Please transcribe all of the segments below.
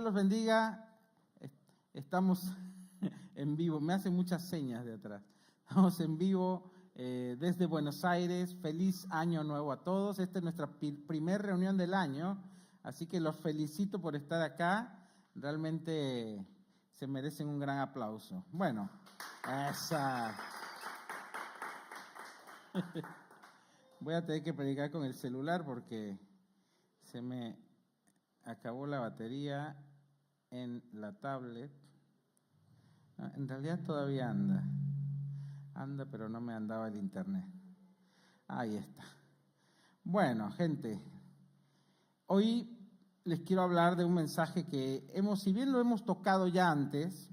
Dios los bendiga. Estamos en vivo. Me hacen muchas señas de atrás. Estamos en vivo desde Buenos Aires. Feliz año nuevo a todos. Esta es nuestra primera reunión del año, así que los felicito por estar acá. Realmente se merecen un gran aplauso. Bueno, esa. Voy a tener que predicar con el celular porque se me acabó la batería en la tablet. En realidad todavía anda, pero no me andaba el internet. Ahí está. Bueno, gente, hoy les quiero hablar de un mensaje que si bien lo hemos tocado ya antes,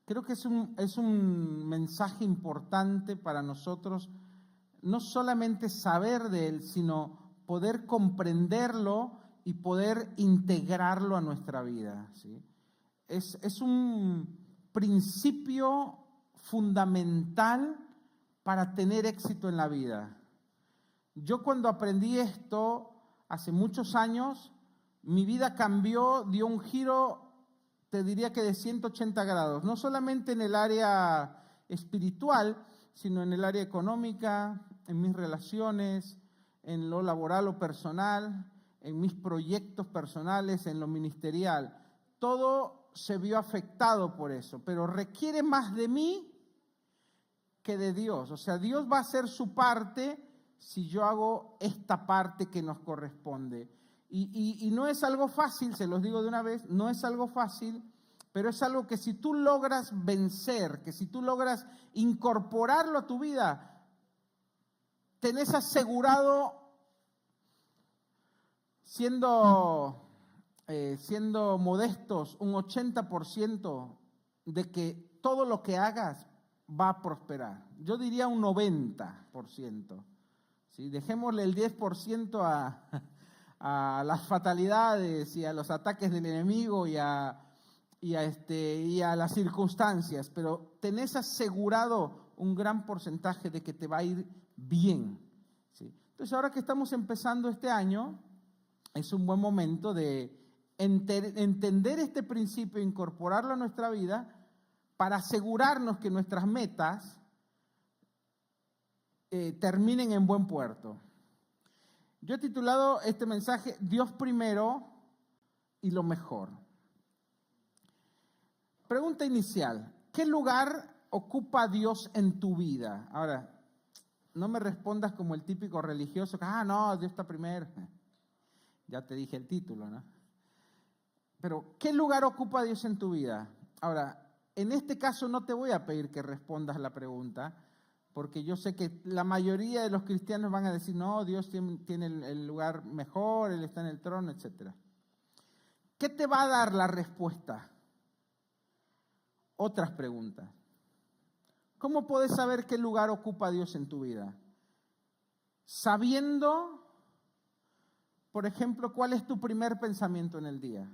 creo que es un mensaje importante para nosotros, no solamente saber de él, sino poder comprenderlo y poder integrarlo a nuestra vida, ¿sí? Es un principio fundamental para tener éxito en la vida. Yo cuando aprendí esto hace muchos años, mi vida cambió, dio un giro, te diría que de 180 grados, no solamente en el área espiritual, sino en el área económica, en mis relaciones, en lo laboral o personal, en mis proyectos personales, en lo ministerial. Todo se vio afectado por eso, pero requiere más de mí que de Dios. O sea, Dios va a hacer su parte si yo hago esta parte que nos corresponde. Y no es algo fácil, se los digo de una vez, no es algo fácil, pero es algo que si tú logras vencer, que si tú logras incorporarlo a tu vida, tenés asegurado, siendo modestos, un 80% de que todo lo que hagas va a prosperar. Yo diría un 90%. ¿Sí? Dejémosle el 10% a las fatalidades y a los ataques del enemigo y a las circunstancias, pero tenés asegurado un gran porcentaje de que te va a ir bien, ¿sí? Entonces, ahora que estamos empezando este año, es un buen momento de entender este principio, incorporarlo a nuestra vida para asegurarnos que nuestras metas terminen en buen puerto. Yo he titulado este mensaje Dios primero y lo mejor. Pregunta inicial: ¿qué lugar ocupa Dios en tu vida? Ahora, no me respondas como el típico religioso que, no, Dios está primero. Ya te dije el título, ¿no? Pero, ¿qué lugar ocupa Dios en tu vida? Ahora, en este caso no te voy a pedir que respondas la pregunta, porque yo sé que la mayoría de los cristianos van a decir, no, Dios tiene el lugar mejor, Él está en el trono, etc. ¿Qué te va a dar la respuesta? Otras preguntas. ¿Cómo puedes saber qué lugar ocupa Dios en tu vida? Sabiendo, por ejemplo, cuál es tu primer pensamiento en el día.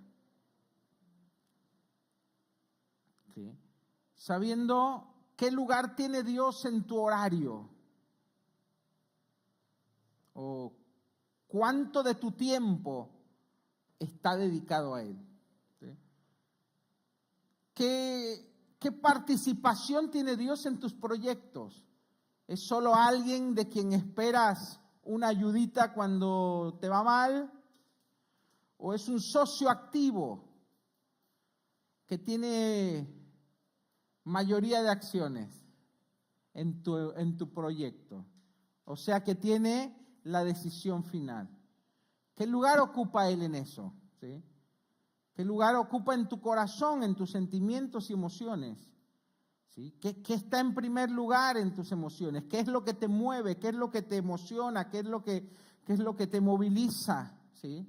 ¿Sí? Sabiendo qué lugar tiene Dios en tu horario. O cuánto de tu tiempo está dedicado a Él. ¿Sí? ¿Qué participación tiene Dios en tus proyectos? ¿Es solo alguien de quien esperas una ayudita cuando te va mal? ¿O es un socio activo que tiene mayoría de acciones en tu proyecto? O sea, que tiene la decisión final. ¿Qué lugar ocupa Él en eso? ¿Sí? ¿Qué lugar ocupa en tu corazón, en tus sentimientos y emociones? ¿Sí? ¿Qué está en primer lugar en tus emociones? ¿Qué es lo que te mueve? ¿Qué es lo que te emociona? ¿Qué es lo que te moviliza? ¿Sí?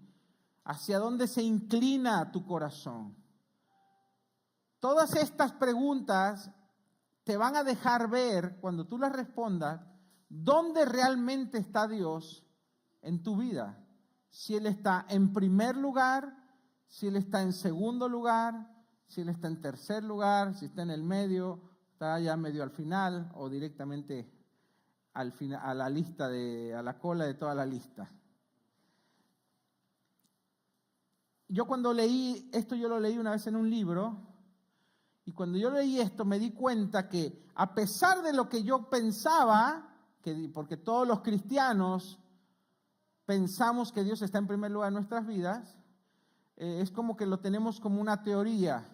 ¿Hacia dónde se inclina tu corazón? Todas estas preguntas te van a dejar ver, cuando tú las respondas, dónde realmente está Dios en tu vida. Si Él está en primer lugar, si Él está en segundo lugar, si Él está en tercer lugar, si está en el medio, está ya medio al final o directamente al final, a la cola de toda la lista. yo cuando leí esto, yo lo leí una vez en un libro, y cuando yo leí esto me di cuenta que a pesar de lo que yo pensaba, porque todos los cristianos pensamos que Dios está en primer lugar en nuestras vidas, es como que lo tenemos como una teoría,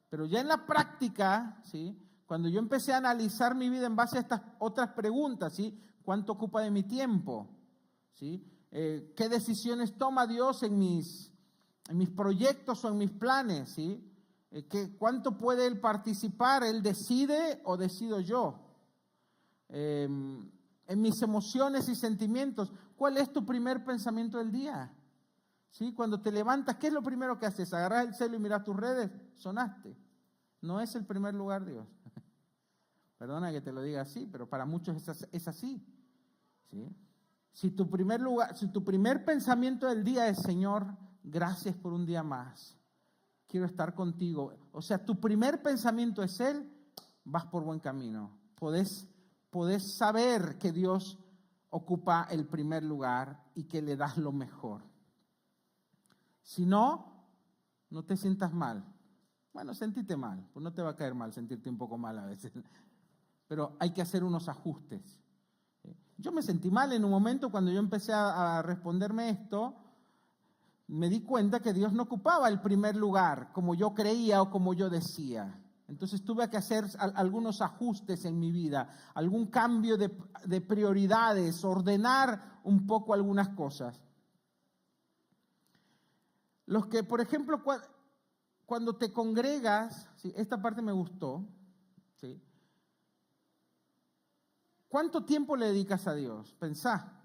pero ya en la práctica, ¿sí? Cuando yo empecé a analizar mi vida en base a estas otras preguntas, ¿sí? ¿Cuánto ocupa de mi tiempo? ¿Sí? ¿Qué decisiones toma Dios en mis proyectos o en mis planes? ¿Sí? ¿Cuánto puede Él participar? ¿Él decide o decido yo? En mis emociones y sentimientos, ¿cuál es tu primer pensamiento del día? ¿Sí? Cuando te levantas, ¿qué es lo primero que haces? ¿Agarras el celu y miras tus redes? Sonaste. No es el primer lugar, Dios. Perdona que te lo diga así, pero para muchos es así. ¿Sí? Si tu primer pensamiento del día es, Señor, gracias por un día más, quiero estar contigo. O sea, tu primer pensamiento es Él, vas por buen camino. Podés saber que Dios ocupa el primer lugar y que le das lo mejor. Si no, no te sientas mal. Bueno, sentite mal, pues no te va a caer mal sentirte un poco mal a veces. Pero hay que hacer unos ajustes. Yo me sentí mal en un momento cuando yo empecé a responderme esto. Me di cuenta que Dios no ocupaba el primer lugar como yo creía o como yo decía. Entonces tuve que hacer algunos ajustes en mi vida, algún cambio de prioridades, ordenar un poco algunas cosas. Los que, por ejemplo, cuando te congregas, ¿sí? Esta parte me gustó, ¿sí? ¿Cuánto tiempo le dedicas a Dios? Pensá.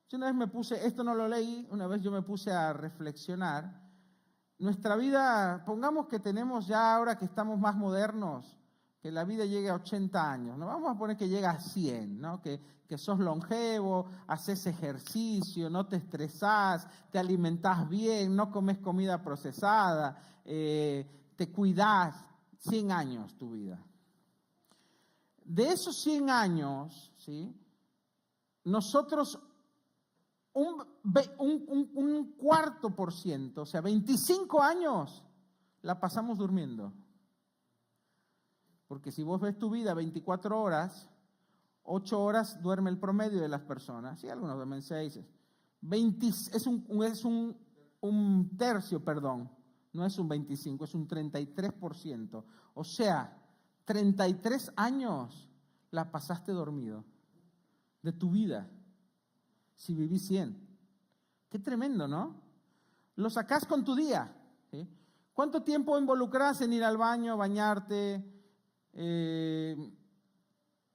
Yo una vez esto no lo leí, una vez yo me puse a reflexionar. Nuestra vida, pongamos que tenemos ya ahora que estamos más modernos, que la vida llegue a 80 años, ¿no? Vamos a poner que llega a 100, ¿no? Que sos longevo, haces ejercicio, no te estresás, te alimentás bien, no comes comida procesada, te cuidás, 100 años tu vida. De esos 100 años, ¿sí? Nosotros un 4%, o sea, 25 años, la pasamos durmiendo. Porque si vos ves tu vida 24 horas, 8 horas duerme el promedio de las personas. Sí, algunos duermen 6. Es un tercio, perdón. No es un 25, es un 33%. O sea, 33 años la pasaste dormido de tu vida. Si vivís 100. Qué tremendo, ¿no? Lo sacás con tu día. ¿Sí? ¿Cuánto tiempo involucrás en ir al baño, bañarte,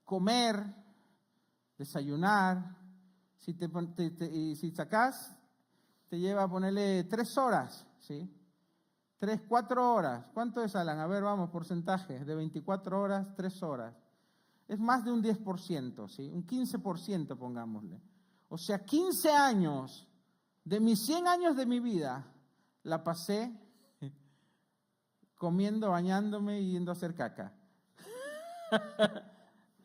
comer, desayunar? Si sacás, te lleva a ponerle 3 horas, ¿sí? 3, 4 horas. ¿Cuánto es, Alan? A ver, vamos, porcentaje. De 24 horas, 3 horas. Es más de un 10%, ¿sí? Un 15%, pongámosle. O sea, 15 años de mis 100 años de mi vida la pasé comiendo, bañándome y yendo a hacer caca.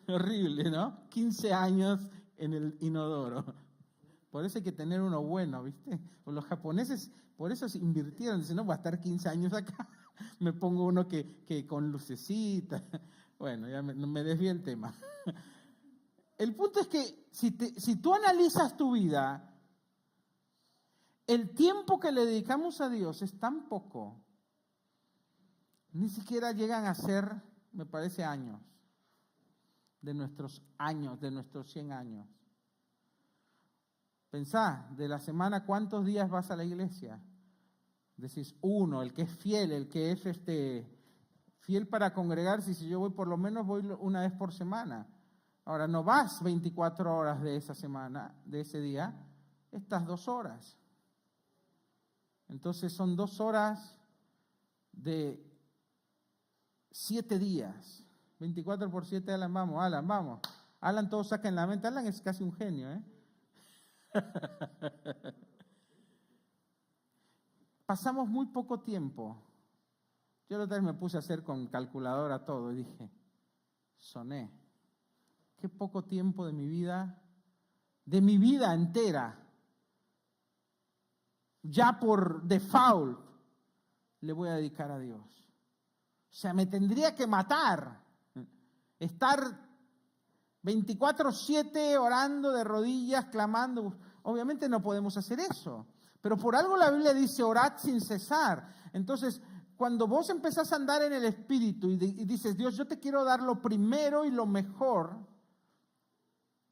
Horrible, ¿no? 15 años en el inodoro. Por eso hay que tener uno bueno, ¿viste? Los japoneses, por eso se invirtieron. Dicen, no, voy a estar 15 años acá. Me pongo uno que con lucecita. Bueno, ya me desvié el tema. El punto es que si tú analizas tu vida, el tiempo que le dedicamos a Dios es tan poco, ni siquiera llegan a ser, me parece, años, de nuestros 100 años. Pensá, de la semana, ¿cuántos días vas a la iglesia? Decís, uno, el que es fiel, el que es fiel para congregarse, si yo voy, por lo menos voy una vez por semana. Ahora, no vas 24 horas de esa semana, de ese día, estás 2 horas. Entonces son 2 horas de 7 días. 24 por 7, Alan, vamos, Alan, vamos. Alan, todos sacan la mente. Alan es casi un genio, ¿eh? Pasamos muy poco tiempo. Yo la otra vez me puse a hacer con calculadora todo y dije, soné. Qué poco tiempo de mi vida entera, ya por default, le voy a dedicar a Dios. O sea, me tendría que matar, estar 24/7 orando de rodillas, clamando. Obviamente no podemos hacer eso, pero por algo la Biblia dice orad sin cesar. Entonces, cuando vos empezás a andar en el Espíritu y dices, Dios, yo te quiero dar lo primero y lo mejor,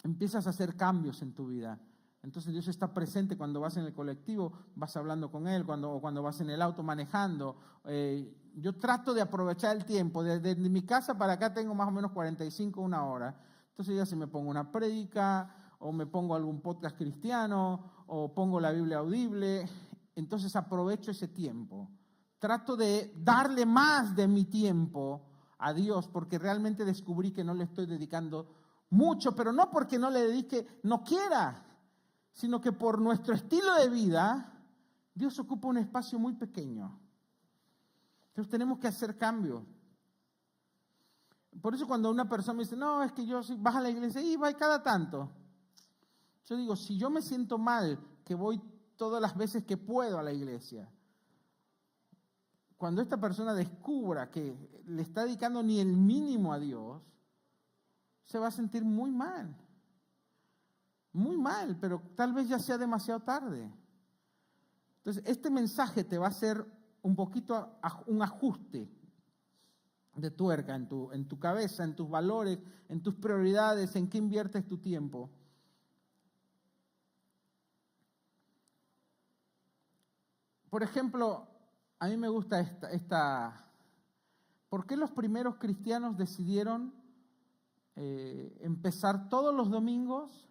empiezas a hacer cambios en tu vida. Entonces Dios está presente cuando vas en el colectivo, vas hablando con Él, cuando vas en el auto manejando. Yo trato de aprovechar el tiempo. Desde mi casa para acá tengo más o menos 45, una hora. Entonces ya si me pongo una prédica, o me pongo algún podcast cristiano, o pongo la Biblia audible, entonces aprovecho ese tiempo. Trato de darle más de mi tiempo a Dios, porque realmente descubrí que no le estoy dedicando mucho, pero no porque no le dedique, no quiera, sino que por nuestro estilo de vida, Dios ocupa un espacio muy pequeño. Entonces tenemos que hacer cambios. Por eso cuando una persona me dice, no, es que yo vas a la iglesia y va cada tanto. Yo digo, si yo me siento mal, que voy todas las veces que puedo a la iglesia, cuando esta persona descubra que le está dedicando ni el mínimo a Dios, se va a sentir muy mal, pero tal vez ya sea demasiado tarde. Entonces, este mensaje te va a hacer un poquito un ajuste de tuerca en tu cabeza, en tus valores, en tus prioridades, en qué inviertes tu tiempo. Por ejemplo, a mí me gusta esta. ¿Por qué los primeros cristianos decidieron empezar todos los domingos,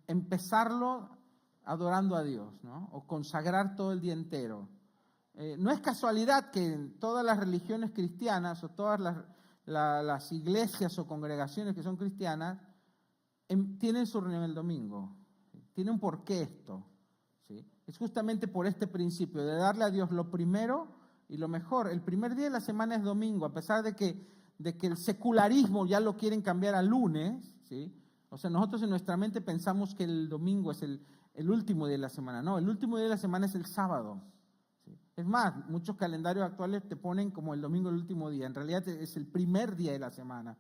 empezarlo adorando a Dios, ¿no? O consagrar todo el día entero? No es casualidad que en todas las religiones cristianas o todas las iglesias o congregaciones que son cristianas tienen su reunión el domingo. Tiene un porqué esto, ¿sí? Es justamente por este principio de darle a Dios lo primero y lo mejor. El primer día de la semana es domingo, a pesar de que el secularismo ya lo quieren cambiar a lunes, ¿sí? O sea, nosotros en nuestra mente pensamos que el domingo es el último día de la semana. No, el último día de la semana es el sábado. ¿Sí? Es más, muchos calendarios actuales te ponen como el domingo el último día. En realidad es el primer día de la semana.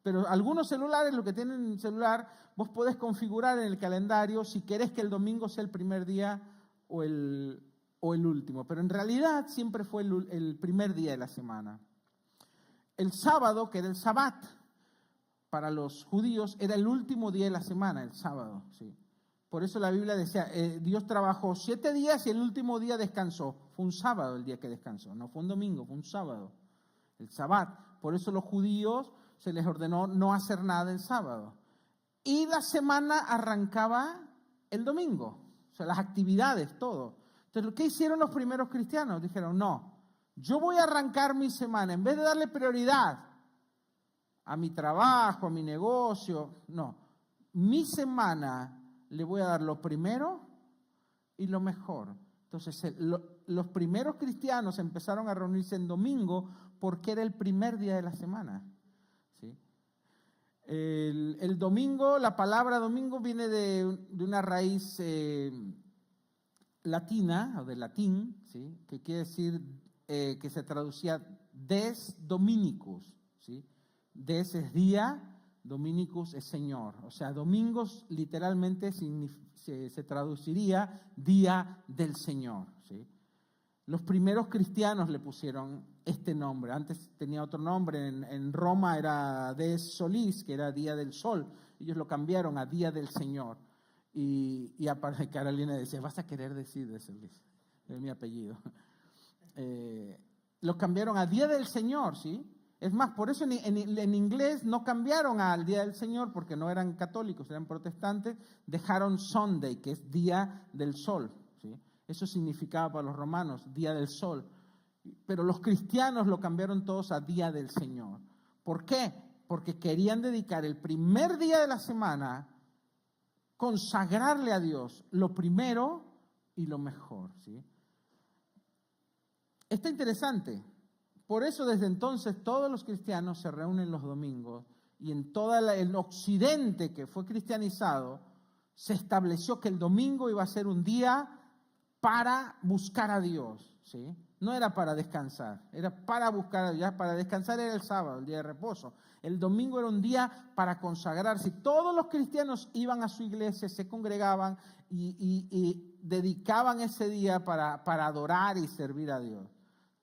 Pero algunos celulares, lo que tienen celular, vos podés configurar en el calendario si querés que el domingo sea el primer día o el último. Pero en realidad siempre fue el primer día de la semana. El sábado, que era el Sabbat, para los judíos era el último día de la semana, el sábado, ¿sí? Por eso la Biblia decía, Dios trabajó 7 días y el último día descansó. Fue un sábado el día que descansó, no fue un domingo, fue un sábado, el Sabbat. Por eso los judíos se les ordenó no hacer nada el sábado. Y la semana arrancaba el domingo, o sea, las actividades, todo. Entonces, ¿qué hicieron los primeros cristianos? Dijeron, no, yo voy a arrancar mi semana, en vez de darle prioridad a mi trabajo, a mi negocio, no, mi semana le voy a dar lo primero y lo mejor. Entonces, los primeros cristianos empezaron a reunirse en domingo porque era el primer día de la semana, ¿sí? El domingo, la palabra domingo viene de una raíz latina, o de latín, ¿sí? Que quiere decir, que se traducía des dominicus, ¿sí? Des es día, dominicus es Señor. O sea, domingos literalmente se traduciría día del Señor, ¿sí? Los primeros cristianos le pusieron este nombre. Antes tenía otro nombre. En Roma era Des Solis, que era día del sol. Ellos lo cambiaron a día del Señor. Y aparte Carolina decía, vas a querer decir Des Solis. Es mi apellido. Lo cambiaron a día del Señor, ¿sí? Es más, por eso en inglés no cambiaron al Día del Señor, porque no eran católicos, eran protestantes, dejaron Sunday, que es Día del Sol, ¿sí? Eso significaba para los romanos, Día del Sol. Pero los cristianos lo cambiaron todos a Día del Señor. ¿Por qué? Porque querían dedicar el primer día de la semana, consagrarle a Dios lo primero y lo mejor, ¿sí? Está interesante. Por eso desde entonces todos los cristianos se reúnen los domingos y en todo el occidente que fue cristianizado se estableció que el domingo iba a ser un día para buscar a Dios, ¿sí? No era para descansar, era para buscar a Dios. Para descansar era el sábado, el día de reposo. El domingo era un día para consagrarse. Todos los cristianos iban a su iglesia, se congregaban y dedicaban ese día para adorar y servir a Dios.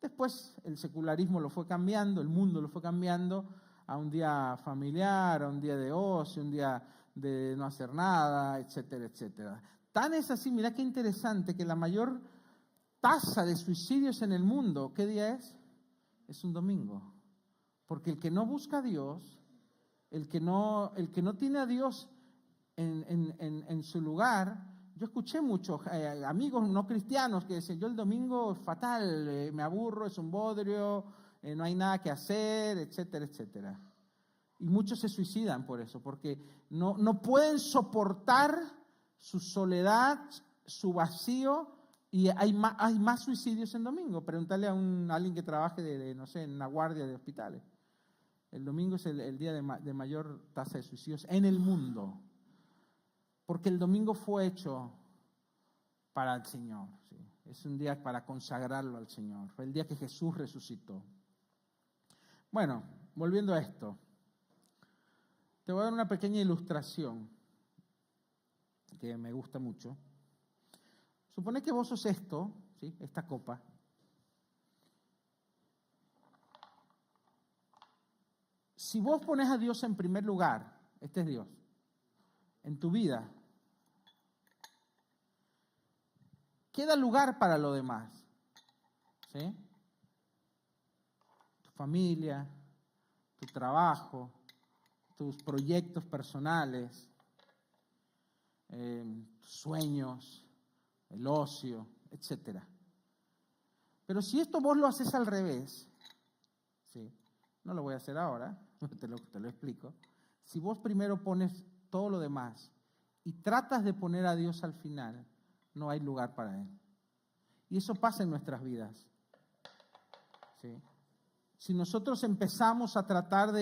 Después el secularismo lo fue cambiando, el mundo lo fue cambiando a un día familiar, a un día de ocio, un día de no hacer nada, etcétera, etcétera. Tan es así, mira qué interesante, que la mayor tasa de suicidios en el mundo, ¿qué día es? Es un domingo. Porque el que no busca a Dios, el que no tiene a Dios en su lugar. Yo escuché muchos amigos no cristianos que decían, yo el domingo es fatal, me aburro, es un bodrio, no hay nada que hacer, etcétera, etcétera. Y muchos se suicidan por eso, porque no pueden soportar su soledad, su vacío, y hay más suicidios en domingo. Pregúntale a alguien que trabaje no sé, en una guardia de hospitales. El domingo es el día de mayor tasa de suicidios en el mundo. Porque el domingo fue hecho para el Señor, ¿sí? Es un día para consagrarlo al Señor. Fue el día que Jesús resucitó. Bueno, volviendo a esto. Te voy a dar una pequeña ilustración que me gusta mucho. Supone que vos sos esto, ¿sí? Esta copa. Si vos pones a Dios en primer lugar, este es Dios, en tu vida, queda lugar para lo demás, ¿sí? Tu familia, tu trabajo, tus proyectos personales, tus sueños, el ocio, etcétera. Pero si esto vos lo haces al revés, ¿sí? No lo voy a hacer ahora, te lo explico. Si vos primero pones todo lo demás y tratas de poner a Dios al final, no hay lugar para Él. Y eso pasa en nuestras vidas, ¿sí? Si nosotros empezamos a tratar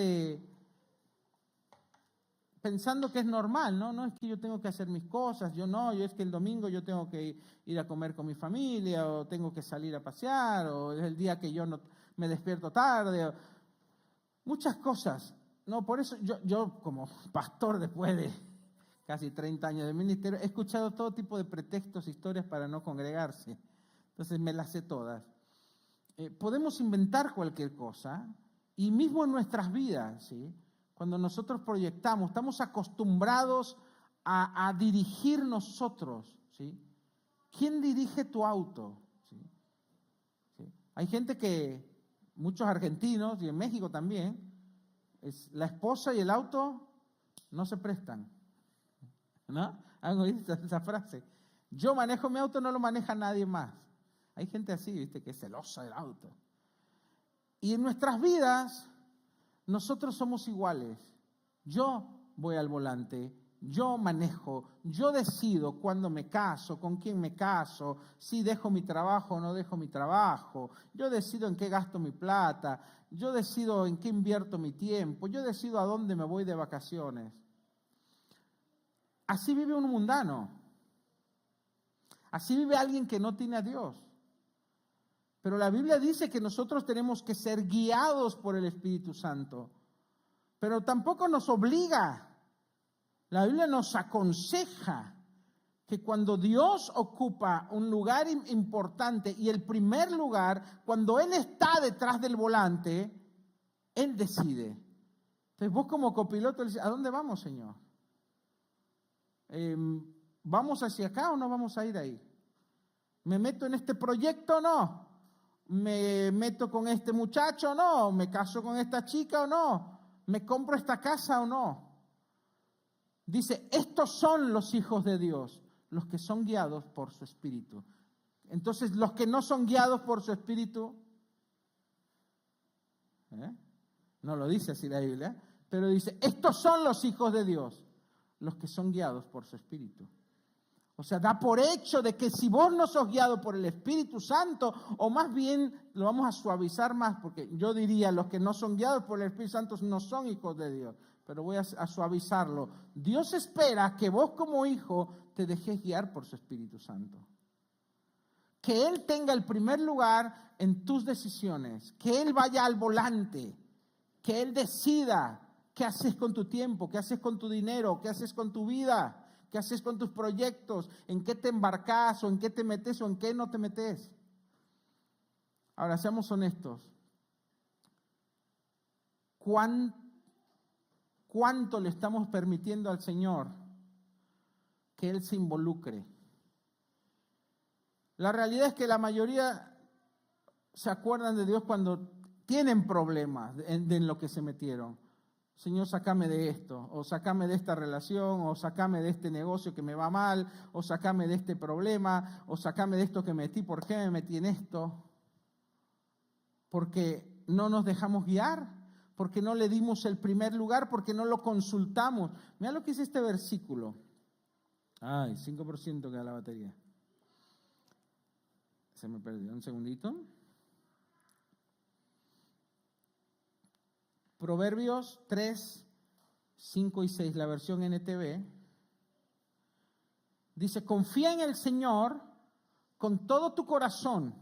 pensando que es normal, ¿no? No es que yo tengo que hacer mis cosas, yo es que el domingo yo tengo que ir a comer con mi familia, o tengo que salir a pasear, o es el día que yo no me despierto tarde, muchas cosas. No, por eso yo como pastor después de casi 30 años de ministerio, he escuchado todo tipo de pretextos, historias para no congregarse. Entonces me las sé todas. Podemos inventar cualquier cosa, y mismo en nuestras vidas, ¿sí? Cuando nosotros proyectamos, estamos acostumbrados a dirigir nosotros, ¿sí? ¿Quién dirige tu auto? ¿Sí? ¿Sí? Hay gente muchos argentinos, y en México también, la esposa y el auto no se prestan, ¿no? ¿Han oído esa frase? Yo manejo mi auto, no lo maneja nadie más. Hay gente así, ¿viste? Que es celosa del auto. Y en nuestras vidas, nosotros somos iguales. Yo voy al volante, yo manejo, yo decido cuándo me caso, con quién me caso, si dejo mi trabajo o no dejo mi trabajo, yo decido en qué gasto mi plata, yo decido en qué invierto mi tiempo, yo decido a dónde me voy de vacaciones. Así vive un mundano. Así vive alguien que no tiene a Dios. Pero la Biblia dice que nosotros tenemos que ser guiados por el Espíritu Santo. Pero tampoco nos obliga. La Biblia nos aconseja que cuando Dios ocupa un lugar importante, y el primer lugar, cuando Él está detrás del volante, Él decide. Entonces vos como copiloto le dices, ¿a dónde vamos, Señor? ¿Vamos hacia acá o no vamos a ir ahí? ¿Me meto en este proyecto o no? ¿Me meto con este muchacho o no? ¿Me caso con esta chica o no? ¿Me compro esta casa o no? Dice, estos son los hijos de Dios, los que son guiados por su Espíritu. Entonces, los que no son guiados por su Espíritu, no lo dice así la Biblia, pero dice, estos son los hijos de Dios, los que son guiados por su Espíritu. O sea, da por hecho de que si vos no sos guiado por el Espíritu Santo, o más bien lo vamos a suavizar más, porque yo diría los que no son guiados por el Espíritu Santo no son hijos de Dios, pero voy a suavizarlo. Dios espera que vos como hijo te dejes guiar por su Espíritu Santo. que Él tenga el primer lugar en tus decisiones, que Él vaya al volante, que Él decida qué haces con tu tiempo, qué haces con tu dinero, qué haces con tu vida, qué haces con tus proyectos, en qué te embarcas o en qué te metes o en qué no te metes. Ahora, seamos honestos. ¿Cuánto le estamos permitiendo al Señor que Él se involucre? La realidad es que la mayoría se acuerdan de Dios cuando tienen problemas en lo que se metieron. Señor, sácame de esto, o sácame de esta relación, o sácame de este negocio que me va mal, o sácame de este problema, o sácame de esto que metí. ¿Por qué me metí en esto? Porque no nos dejamos guiar, porque no le dimos el primer lugar, porque no lo consultamos. Mira lo que dice este versículo. Ay, 5% queda la batería. Se me perdió un segundito. Proverbios 3, 5 y 6, la versión NTV. Dice, confía en el Señor con todo tu corazón.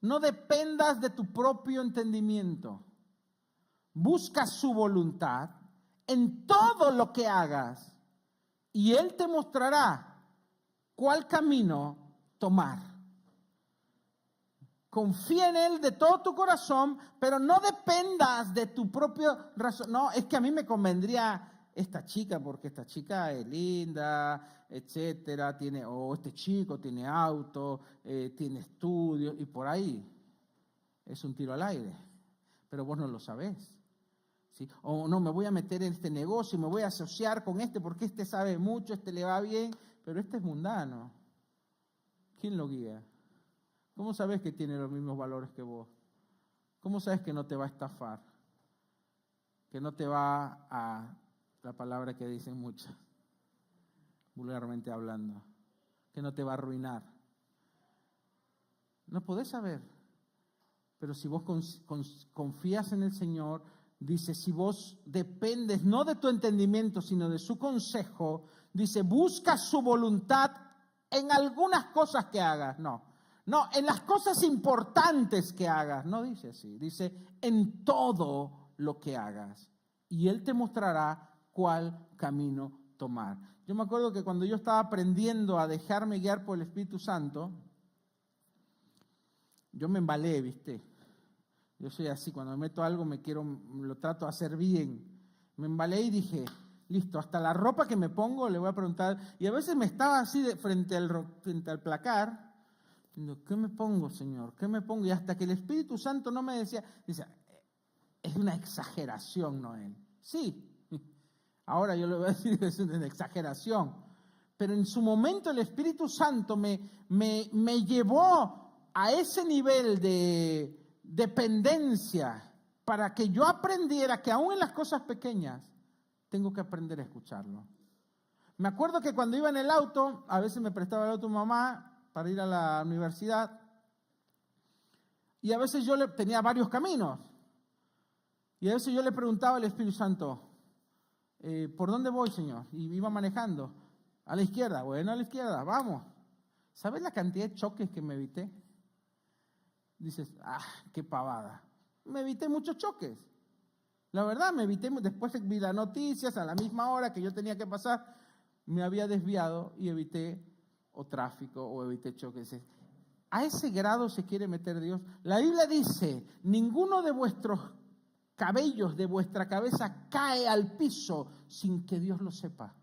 No dependas de tu propio entendimiento. Busca su voluntad en todo lo que hagas y Él te mostrará cuál camino tomar. Confía en Él de todo tu corazón, pero no dependas de tu propio razón. No, es que a mí me convendría esta chica porque esta chica es linda, etcétera, o este chico tiene auto, tiene estudios y por ahí es un tiro al aire, pero vos no lo sabés. ¿Sí? O no, me voy a meter en este negocio y me voy a asociar con este porque este sabe mucho, este le va bien, pero este es mundano. ¿Quién lo guía? ¿Cómo sabes que tiene los mismos valores que vos? ¿Cómo sabes que no te va a estafar? Que no te va a, la palabra que dicen muchas, vulgarmente hablando, que no te va a arruinar. No podés saber. Pero si vos confías en el Señor, dice, si vos dependes no de tu entendimiento, sino de su consejo, dice, busca su voluntad en algunas cosas que hagas. No, en las cosas importantes que hagas. No dice así, dice, en todo lo que hagas. Y Él te mostrará cuál camino tomar. Yo me acuerdo que cuando yo estaba aprendiendo a dejarme guiar por el Espíritu Santo, yo me embalé, ¿viste? Yo soy así, cuando me meto algo lo trato de hacer bien. Me embalé y dije, listo, hasta la ropa que me pongo le voy a preguntar. Y a veces me estaba así frente al placar, diciendo, ¿qué me pongo, Señor? ¿Qué me pongo? Y hasta que el Espíritu Santo no me decía, dice, es una exageración, Noel. Sí, ahora yo le voy a decir que es una exageración. Pero en su momento el Espíritu Santo me llevó a ese nivel de dependencia para que yo aprendiera que aún en las cosas pequeñas tengo que aprender a escucharlo. Me acuerdo que cuando iba en el auto, a veces me prestaba el auto mamá para ir a la universidad y a veces yo tenía varios caminos y a veces yo le preguntaba al Espíritu Santo, ¿por dónde voy, Señor? Y iba manejando, a la izquierda, bueno, a la izquierda, vamos. ¿Sabes la cantidad de choques que me evité? Dices, qué pavada. Me evité muchos choques. La verdad, me evité, después vi las noticias, a la misma hora que yo tenía que pasar, me había desviado y evité o tráfico o evité choques. A ese grado se quiere meter Dios. La Biblia dice, ninguno de vuestros cabellos de vuestra cabeza cae al piso sin que Dios lo sepa.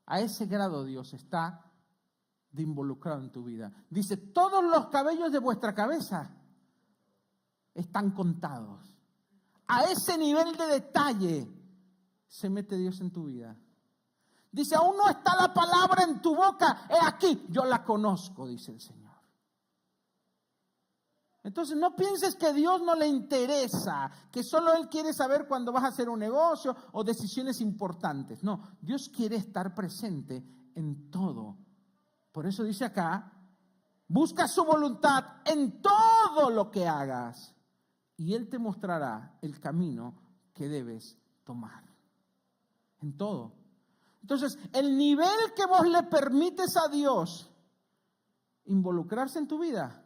A ese grado Dios está de involucrado en tu vida. Dice, todos los cabellos de vuestra cabeza están contados. A ese nivel de detalle se mete Dios en tu vida. Dice, aún no está la palabra en tu boca, he aquí, yo la conozco, dice el Señor. Entonces no pienses que a Dios no le interesa, que solo Él quiere saber cuando vas a hacer un negocio o decisiones importantes. No, Dios quiere estar presente en todo. Por eso dice acá, busca su voluntad en todo lo que hagas y Él te mostrará el camino que debes tomar. En todo. Entonces, el nivel que vos le permites a Dios involucrarse en tu vida,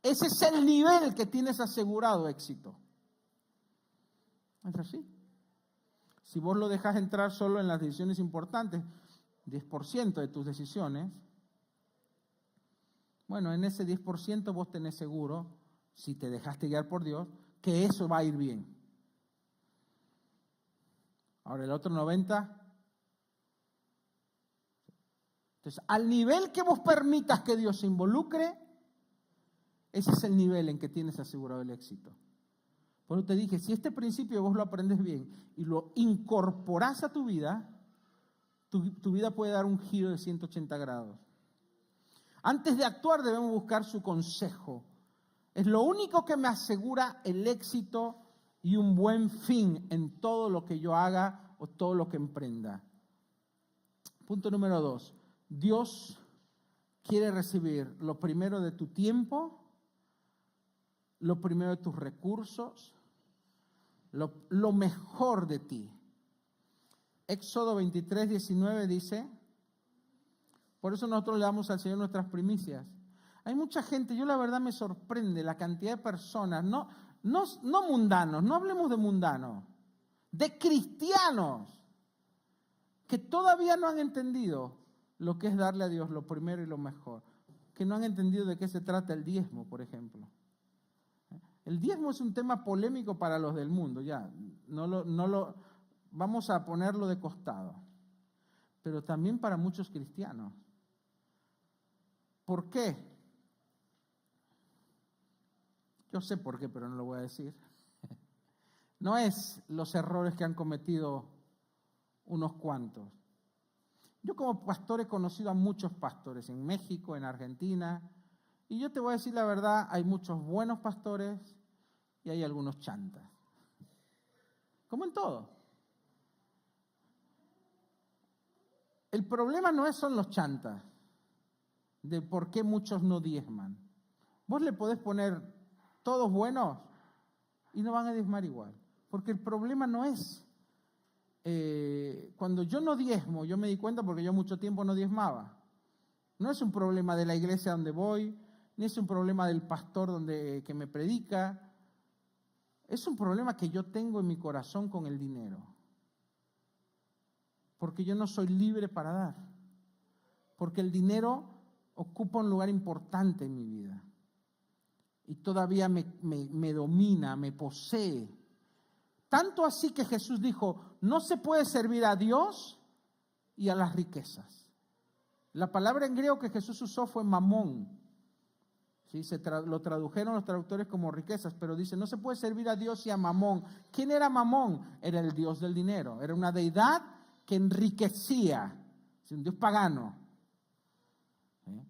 ese es el nivel que tienes asegurado éxito. Es así. Si vos lo dejas entrar solo en las decisiones importantes, 10% de tus decisiones, bueno, en ese 10% vos tenés seguro, si te dejaste guiar por Dios, que eso va a ir bien. Ahora el otro 90%. Entonces, al nivel que vos permitas que Dios se involucre, ese es el nivel en que tienes asegurado el éxito. Por eso te dije, si este principio vos lo aprendes bien y lo incorporás a tu vida, tu vida puede dar un giro de 180 grados. Antes de actuar debemos buscar su consejo. Es lo único que me asegura el éxito y un buen fin en todo lo que yo haga o todo lo que emprenda. Punto número 2. Dios quiere recibir lo primero de tu tiempo, lo primero de tus recursos, lo mejor de ti. Éxodo 23, 19 dice, por eso nosotros le damos al Señor nuestras primicias. Hay mucha gente, yo la verdad me sorprende la cantidad de personas, no mundanos, no hablemos de mundanos, de cristianos, que todavía no han entendido lo que es darle a Dios lo primero y lo mejor, que no han entendido de qué se trata el diezmo, por ejemplo. El diezmo es un tema polémico para los del mundo, ya, vamos a ponerlo de costado, pero también para muchos cristianos. ¿Por qué? Yo sé por qué, pero no lo voy a decir. No es los errores que han cometido unos cuantos. Yo como pastor he conocido a muchos pastores en México, en Argentina, y yo te voy a decir la verdad, hay muchos buenos pastores y hay algunos chantas. Como en todo. El problema no son los chantas, de por qué muchos no diezman. Vos le podés poner todos buenos y no van a diezmar igual. Porque el problema no es, cuando yo no diezmo, yo me di cuenta porque yo mucho tiempo no diezmaba. No es un problema de la iglesia donde voy, ni es un problema del pastor que me predica. Es un problema que yo tengo en mi corazón con el dinero. Porque yo no soy libre para dar. Porque el dinero ocupa un lugar importante en mi vida. Y todavía me domina, me posee. Tanto así que Jesús dijo, no se puede servir a Dios y a las riquezas. La palabra en griego que Jesús usó fue mamón. ¿Sí? Lo tradujeron los traductores como riquezas, pero dice, no se puede servir a Dios y a Mamón. ¿Quién era Mamón? Era el dios del dinero. Era una deidad que enriquecía. ¿Sí? Un dios pagano. ¿Sí?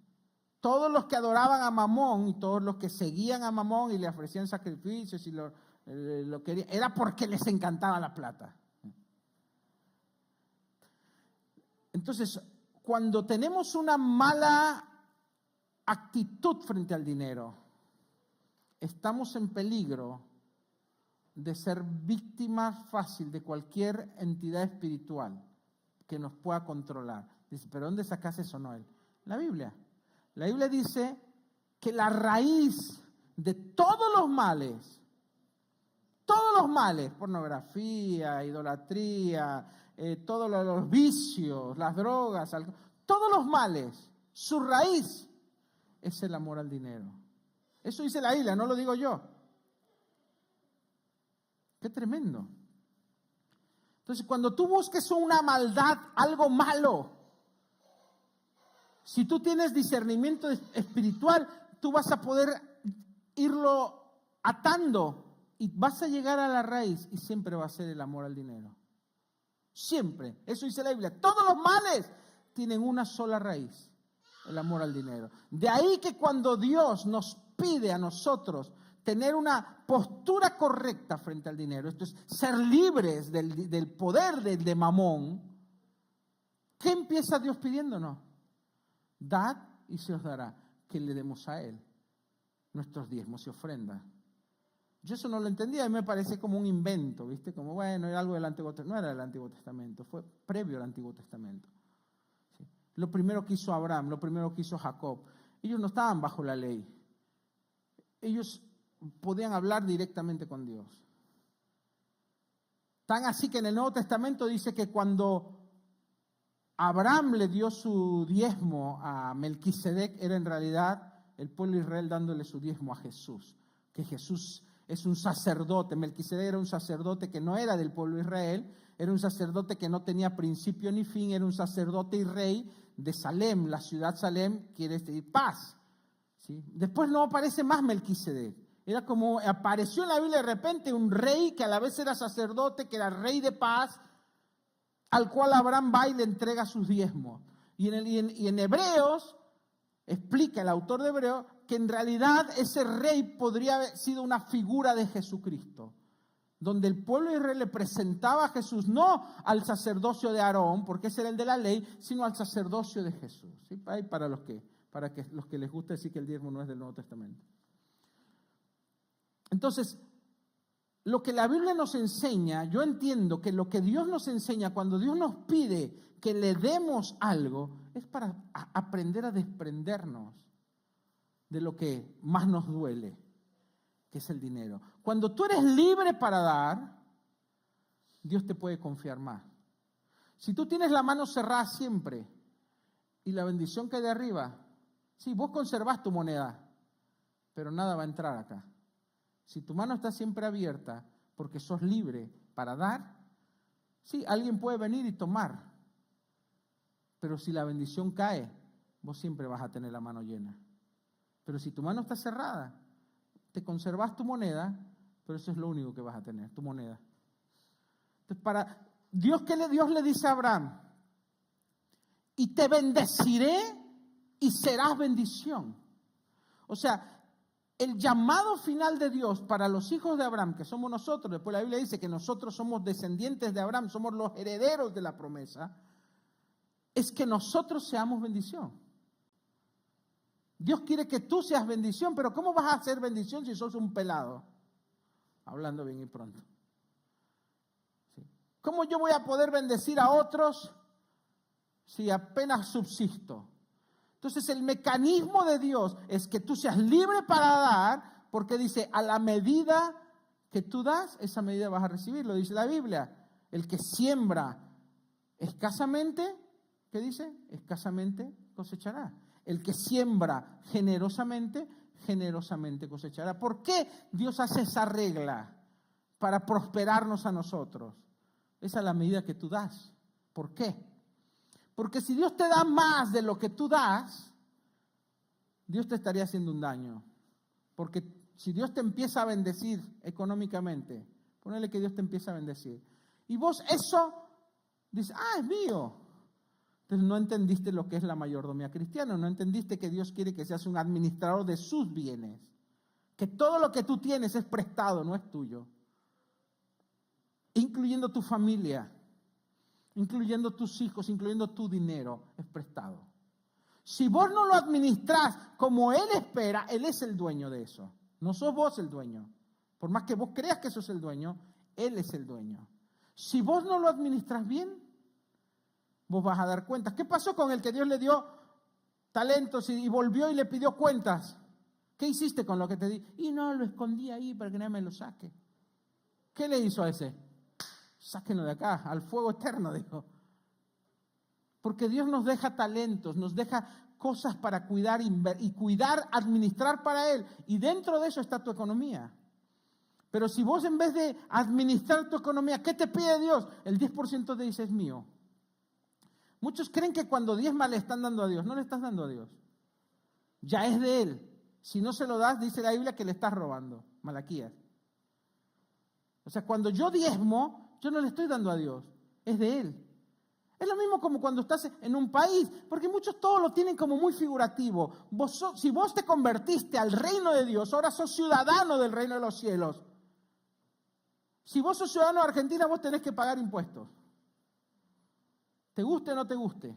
Todos los que adoraban a Mamón y todos los que seguían a Mamón y le ofrecían sacrificios y lo querían, era porque les encantaba la plata. Entonces, cuando tenemos una mala actitud frente al dinero, estamos en peligro de ser víctimas fácil de cualquier entidad espiritual que nos pueda controlar. Dice, ¿pero dónde sacas eso, Noel? La Biblia. La Biblia dice que la raíz de todos los males, pornografía, idolatría, todos los vicios, las drogas, todos los males, su raíz es el amor al dinero. Eso dice la Biblia, no lo digo yo. Qué tremendo. Entonces, cuando tú busques una maldad, algo malo, si tú tienes discernimiento espiritual, tú vas a poder irlo atando y vas a llegar a la raíz y siempre va a ser el amor al dinero. Siempre. Eso dice la Biblia. Todos los males tienen una sola raíz. El amor al dinero. De ahí que cuando Dios nos pide a nosotros tener una postura correcta frente al dinero, esto es ser libres del poder de Mamón, ¿qué empieza Dios pidiéndonos? Dad y se os dará, que le demos a Él nuestros diezmos y ofrendas. Yo eso no lo entendía y me parece como un invento, ¿viste? Como bueno, era algo del Antiguo Testamento. No era del Antiguo Testamento, fue previo al Antiguo Testamento. Lo primero que hizo Abraham, lo primero que hizo Jacob. Ellos no estaban bajo la ley. Ellos podían hablar directamente con Dios. Tan así que en el Nuevo Testamento dice que cuando Abraham le dio su diezmo a Melquisedec, era en realidad el pueblo de Israel dándole su diezmo a Jesús. Que Jesús es un sacerdote. Melquisedec era un sacerdote que no era del pueblo de Israel, era un sacerdote que no tenía principio ni fin, era un sacerdote y rey de Salem. La ciudad Salem quiere decir paz. ¿Sí? Después no aparece más Melquisedec. Era como apareció en la Biblia de repente un rey que a la vez era sacerdote, que era rey de paz, al cual Abraham va y le entrega sus diezmos. Y en Hebreos explica el autor de Hebreos que en realidad ese rey podría haber sido una figura de Jesucristo, donde el pueblo de Israel le presentaba a Jesús no al sacerdocio de Aarón, porque ese era el de la ley, sino al sacerdocio de Jesús. ¿Sí? Para los que les gusta decir que el diezmo no es del Nuevo Testamento. Entonces, lo que la Biblia nos enseña, yo entiendo que lo que Dios nos enseña cuando Dios nos pide que le demos algo, es para aprender a desprendernos de lo que más nos duele, que es el dinero. Cuando tú eres libre para dar, Dios te puede confiar más. Si tú tienes la mano cerrada siempre y la bendición cae de arriba, sí, vos conservás tu moneda, pero nada va a entrar acá. Si tu mano está siempre abierta porque sos libre para dar, sí, alguien puede venir y tomar, pero si la bendición cae, vos siempre vas a tener la mano llena. Pero si tu mano está cerrada, te conservas tu moneda, pero eso es lo único que vas a tener, tu moneda. Entonces, Dios le dice a Abraham, y te bendeciré y serás bendición. O sea, el llamado final de Dios para los hijos de Abraham, que somos nosotros, después la Biblia dice que nosotros somos descendientes de Abraham, somos los herederos de la promesa, es que nosotros seamos bendición. Dios quiere que tú seas bendición, pero ¿cómo vas a ser bendición si sos un pelado? Hablando bien y pronto. ¿Sí? ¿Cómo yo voy a poder bendecir a otros si apenas subsisto? Entonces el mecanismo de Dios es que tú seas libre para dar, porque dice, a la medida que tú das, esa medida vas a recibir, lo dice la Biblia. El que siembra escasamente, ¿qué dice? Escasamente cosechará. El que siembra generosamente, generosamente cosechará. ¿Por qué Dios hace esa regla? Para prosperarnos a nosotros. Es a la medida que tú das. ¿Por qué? Porque si Dios te da más de lo que tú das, Dios te estaría haciendo un daño. Porque si Dios te empieza a bendecir económicamente, ponele que Dios te empieza a bendecir, y vos eso dices, es mío. Entonces no entendiste lo que es la mayordomía cristiana, no entendiste que Dios quiere que seas un administrador de sus bienes, que todo lo que tú tienes es prestado, no es tuyo, incluyendo tu familia, incluyendo tus hijos, incluyendo tu dinero, es prestado. Si vos no lo administrás como Él espera, Él es el dueño de eso. No sos vos el dueño. Por más que vos creas que sos el dueño, Él es el dueño. Si vos no lo administras bien, vos vas a dar cuentas. ¿Qué pasó con el que Dios le dio talentos y volvió y le pidió cuentas? ¿Qué hiciste con lo que te di? Y no, lo escondí ahí para que nadie me lo saque. ¿Qué le hizo a ese? Sáquenlo de acá, al fuego eterno, dijo. Porque Dios nos deja talentos, nos deja cosas para cuidar y cuidar, administrar para Él. Y dentro de eso está tu economía. Pero si vos en vez de administrar tu economía, ¿qué te pide Dios? El 10% te dice es mío. Muchos creen que cuando diezma le están dando a Dios. No le estás dando a Dios. Ya es de Él. Si no se lo das, dice la Biblia que le estás robando. Malaquías. O sea, cuando yo diezmo, yo no le estoy dando a Dios. Es de Él. Es lo mismo como cuando estás en un país, porque muchos todos lo tienen como muy figurativo. Si vos te convertiste al reino de Dios, ahora sos ciudadano del reino de los cielos. Si vos sos ciudadano de Argentina, vos tenés que pagar impuestos. Te guste o no te guste.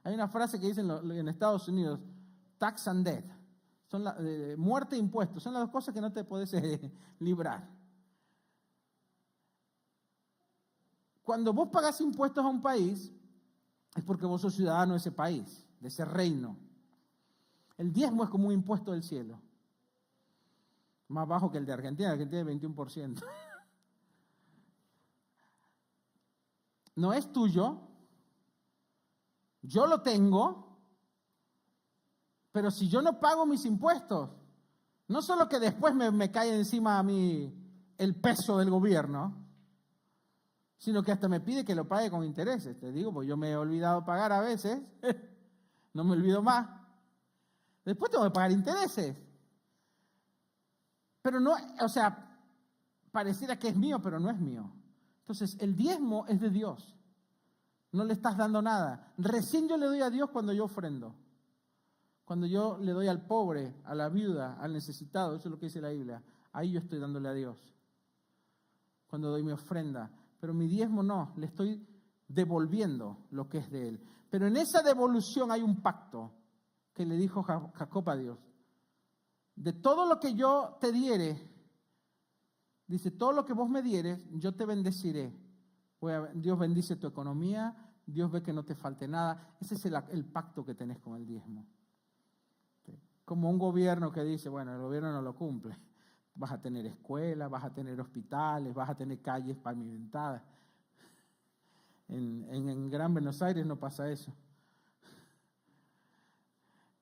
Hay una frase que dicen en Estados Unidos, tax and debt. Son muerte e impuestos. Son las dos cosas que no te podés librar. Cuando vos pagás impuestos a un país, es porque vos sos ciudadano de ese país, de ese reino. El diezmo es como un impuesto del cielo. Más bajo que el de Argentina. Argentina es 21%. No es tuyo. Yo lo tengo. Pero si yo no pago mis impuestos, no solo que después me cae encima a mí el peso del gobierno, sino que hasta me pide que lo pague con intereses. Te digo, pues yo me he olvidado pagar a veces, no me olvido más. Después tengo que pagar intereses. Pero no, o sea, pareciera que es mío, pero no es mío. Entonces, el diezmo es de Dios. No le estás dando nada. Recién yo le doy a Dios cuando yo ofrendo. Cuando yo le doy al pobre, a la viuda, al necesitado, eso es lo que dice la Biblia. Ahí yo estoy dándole a Dios. Cuando doy mi ofrenda. Pero mi diezmo no, le estoy devolviendo lo que es de Él. Pero en esa devolución hay un pacto que le dijo Jacob a Dios. De todo lo que yo te diere, dice, todo lo que vos me dieres, yo te bendeciré. Dios bendice tu economía, Dios ve que no te falte nada. Ese es el pacto que tenés con el diezmo. Como un gobierno que dice, bueno, el gobierno no lo cumple. Vas a tener escuelas, vas a tener hospitales, vas a tener calles pavimentadas. En Gran Buenos Aires no pasa eso.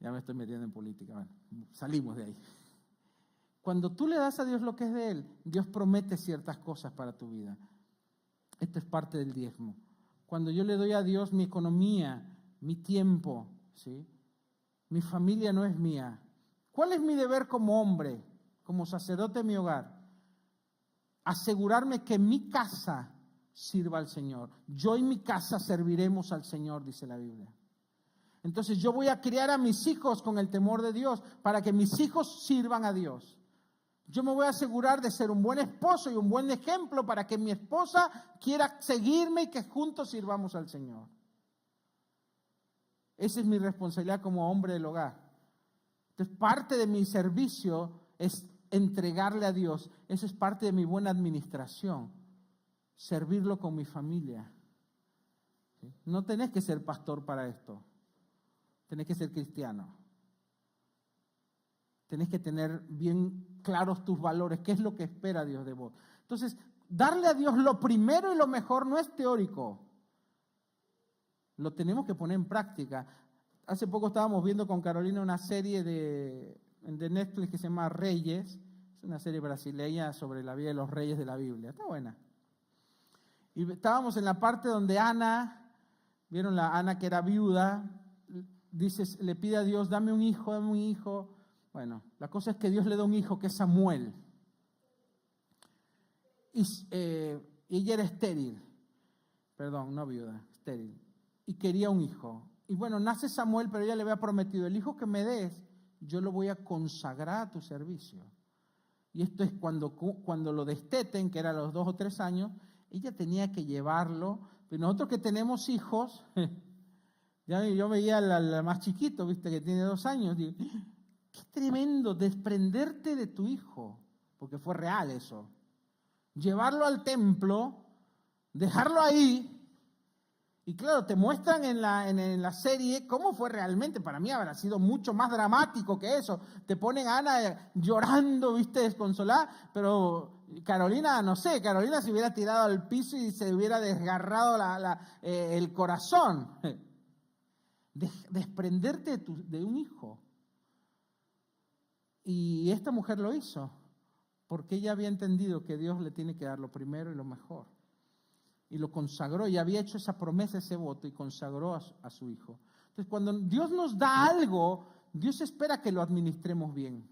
Ya me estoy metiendo en política. Bueno, salimos de ahí. Cuando tú le das a Dios lo que es de Él, Dios promete ciertas cosas para tu vida. Esto es parte del diezmo. Cuando yo le doy a Dios mi economía, mi tiempo, ¿sí? Mi familia no es mía. ¿Cuál es mi deber como hombre, como sacerdote de mi hogar? Asegurarme que mi casa sirva al Señor. Yo y mi casa serviremos al Señor, dice la Biblia. Entonces yo voy a criar a mis hijos con el temor de Dios para que mis hijos sirvan a Dios. Yo me voy a asegurar de ser un buen esposo y un buen ejemplo para que mi esposa quiera seguirme y que juntos sirvamos al Señor. Esa es mi responsabilidad como hombre del hogar. Entonces, parte de mi servicio es entregarle a Dios. Eso es parte de mi buena administración. Servirlo con mi familia. ¿Sí? No tenés que ser pastor para esto. Tenés que ser cristiano. Tenés que tener bien claros tus valores. ¿Qué es lo que espera Dios de vos? Entonces, darle a Dios lo primero y lo mejor no es teórico. Lo tenemos que poner en práctica. Hace poco estábamos viendo con Carolina una serie de Netflix que se llama Reyes. Es una serie brasileña sobre la vida de los reyes de la Biblia. Está buena. Y estábamos en la parte donde Ana, vieron la Ana que era viuda, dice, le pide a Dios, dame un hijo, dame un hijo. Bueno, la cosa es que Dios le da un hijo que es Samuel. Y ella era estéril. Perdón, no viuda, estéril. Y quería un hijo. Y bueno, nace Samuel, pero ella le había prometido, el hijo que me des, yo lo voy a consagrar a tu servicio. Y esto es cuando lo desteten, que era a los 2 o 3 años, ella tenía que llevarlo. Pero nosotros que tenemos hijos, yo veía al más chiquito, viste, que tiene 2 años, digo, qué tremendo desprenderte de tu hijo, porque fue real eso. Llevarlo al templo, dejarlo ahí. Y claro, te muestran en la serie cómo fue realmente. Para mí habrá sido mucho más dramático que eso. Te ponen a Ana llorando, viste, desconsolada. Pero Carolina, no sé, Carolina se hubiera tirado al piso y se hubiera desgarrado el corazón. Desprenderte de un hijo. Y esta mujer lo hizo. Porque ella había entendido que Dios le tiene que dar lo primero y lo mejor. Y lo consagró y había hecho esa promesa, ese voto y consagró a su hijo. Entonces, cuando Dios nos da algo, Dios espera que lo administremos bien.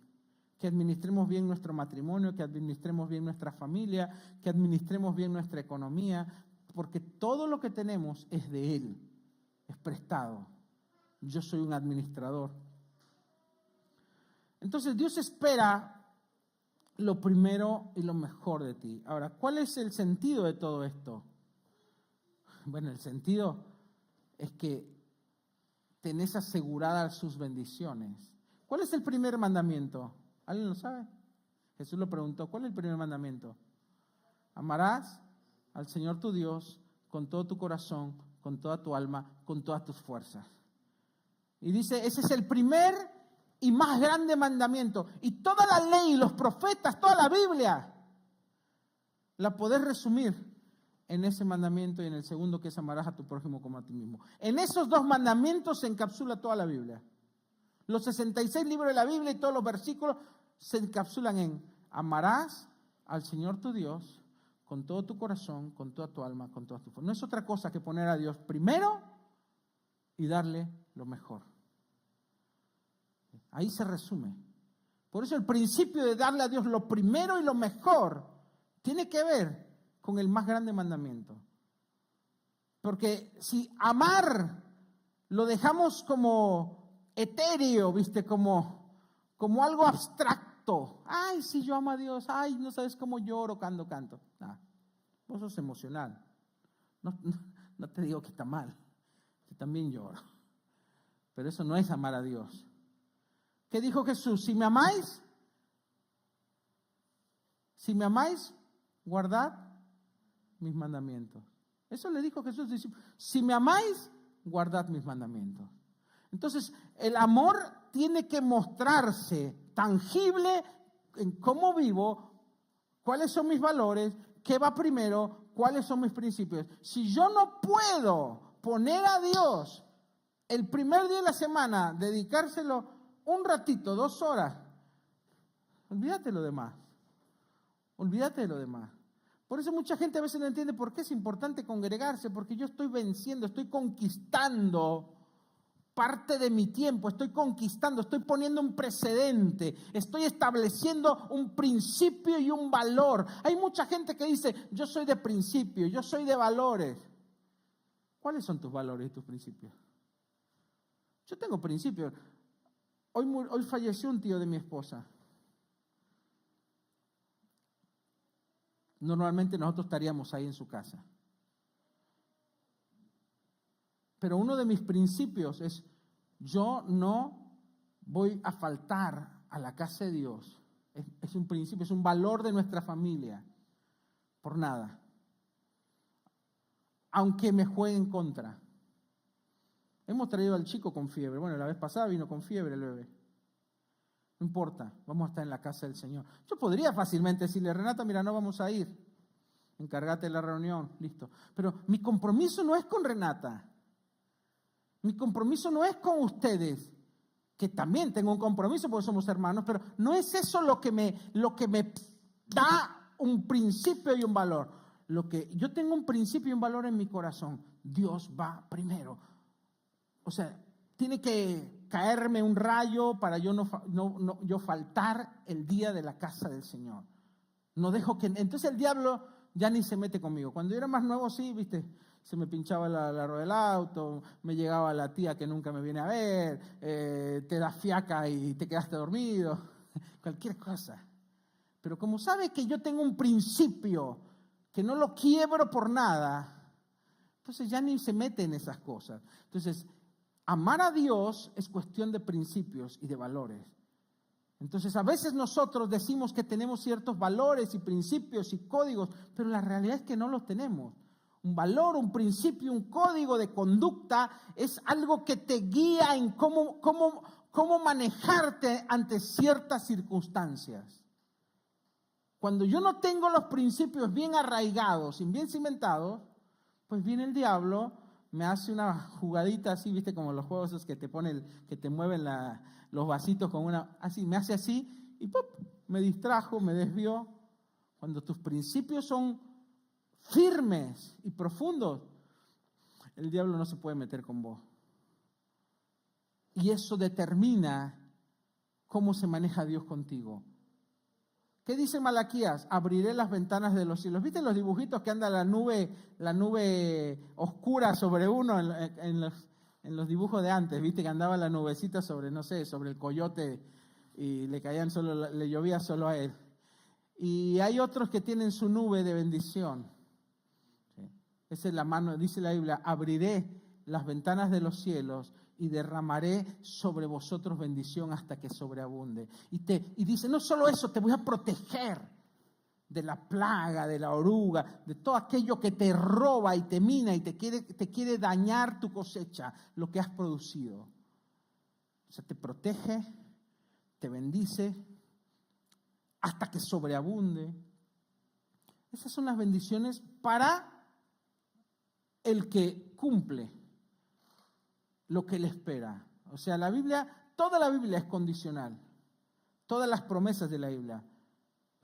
Que administremos bien nuestro matrimonio, que administremos bien nuestra familia, que administremos bien nuestra economía, porque todo lo que tenemos es de Él, es prestado. Yo soy un administrador. Entonces, Dios espera lo primero y lo mejor de ti. Ahora, ¿cuál es el sentido de todo esto? Bueno, el sentido es que tenés aseguradas sus bendiciones. ¿Cuál es el primer mandamiento? ¿Alguien lo sabe? Jesús lo preguntó, ¿cuál es el primer mandamiento? Amarás al Señor tu Dios con todo tu corazón, con toda tu alma, con todas tus fuerzas. Y dice, ese es el primer y más grande mandamiento. Y toda la ley, los profetas, toda la Biblia, la podés resumir en ese mandamiento y en el segundo, que es amarás a tu prójimo como a ti mismo. En esos dos mandamientos se encapsula toda la Biblia. Los 66 libros de la Biblia y todos los versículos se encapsulan en: amarás al Señor tu Dios con todo tu corazón, con toda tu alma, con toda tu fuerza. No es otra cosa que poner a Dios primero y darle lo mejor. Ahí se resume. Por eso el principio de darle a Dios lo primero y lo mejor tiene que ver con el más grande mandamiento. Porque si amar lo dejamos como etéreo, ¿viste? Como algo abstracto. Ay, si yo amo a Dios, ay, no sabes cómo lloro cuando canto. Vos sos emocional. No te digo que está mal, que también lloro. Pero eso no es amar a Dios. ¿Qué dijo Jesús? Si me amáis, guardad mis mandamientos. Eso le dijo Jesús. Si me amáis, guardad mis mandamientos. Entonces, el amor tiene que mostrarse tangible en cómo vivo, cuáles son mis valores, qué va primero, cuáles son mis principios. Si yo no puedo poner a Dios el primer día de la semana, dedicárselo un ratito, 2 horas, olvídate de lo demás. Olvídate de lo demás. Por eso mucha gente a veces no entiende por qué es importante congregarse, porque yo estoy venciendo, estoy conquistando parte de mi tiempo, estoy conquistando, estoy poniendo un precedente, estoy estableciendo un principio y un valor. Hay mucha gente que dice: yo soy de principios, yo soy de valores. ¿Cuáles son tus valores y tus principios? Yo tengo principios. Hoy falleció un tío de mi esposa. Normalmente nosotros estaríamos ahí en su casa. Pero uno de mis principios es: yo no voy a faltar a la casa de Dios. Es un principio, es un valor de nuestra familia. Por nada. Aunque me juegue en contra. Hemos traído al chico con fiebre. Bueno, la vez pasada vino con fiebre el bebé. No importa, vamos a estar en la casa del Señor. Yo podría fácilmente decirle: Renata, mira, no vamos a ir. Encárgate de la reunión, listo. Pero mi compromiso no es con Renata. Mi compromiso no es con ustedes, que también tengo un compromiso porque somos hermanos, pero no es eso lo que me da un principio y un valor. Yo tengo un principio y un valor en mi corazón. Dios va primero. O sea, tiene que caerme un rayo para yo yo faltar el día de la casa del Señor. No dejo que... Entonces el diablo ya ni se mete conmigo. Cuando yo era más nuevo, sí, ¿viste? Se me pinchaba la rueda del auto, me llegaba la tía que nunca me viene a ver, te da fiaca y te quedaste dormido, cualquier cosa. Pero como sabe que yo tengo un principio, que no lo quiebro por nada, entonces ya ni se mete en esas cosas. Entonces, amar a Dios es cuestión de principios y de valores. Entonces, a veces nosotros decimos que tenemos ciertos valores y principios y códigos, pero la realidad es que no los tenemos. Un valor, un principio, un código de conducta es algo que te guía en cómo manejarte ante ciertas circunstancias. Cuando yo no tengo los principios bien arraigados y bien cimentados, pues viene el diablo, me hace una jugadita así, viste, como los juegos esos que te que te mueven los vasitos con así, me hace así y ¡pop! Me distrajo, me desvió. Cuando tus principios son firmes y profundos, el diablo no se puede meter con vos. Y eso determina cómo se maneja Dios contigo. ¿Qué dice Malaquías? Abriré las ventanas de los cielos. ¿Viste los dibujitos que anda la nube oscura sobre uno en los dibujos de antes? ¿Viste que andaba la nubecita sobre, no sé, sobre el coyote y le llovía solo a él? Y hay otros que tienen su nube de bendición. Esa es la mano, dice la Biblia: abriré las ventanas de los cielos y derramaré sobre vosotros bendición hasta que sobreabunde. Y dice, no solo eso, te voy a proteger de la plaga, de la oruga, de todo aquello que te roba y te mina y te quiere dañar tu cosecha, lo que has producido. O sea, te protege, te bendice hasta que sobreabunde. Esas son las bendiciones para el que cumple lo que le espera. O sea, la Biblia, toda la Biblia es condicional. Todas las promesas de la Biblia.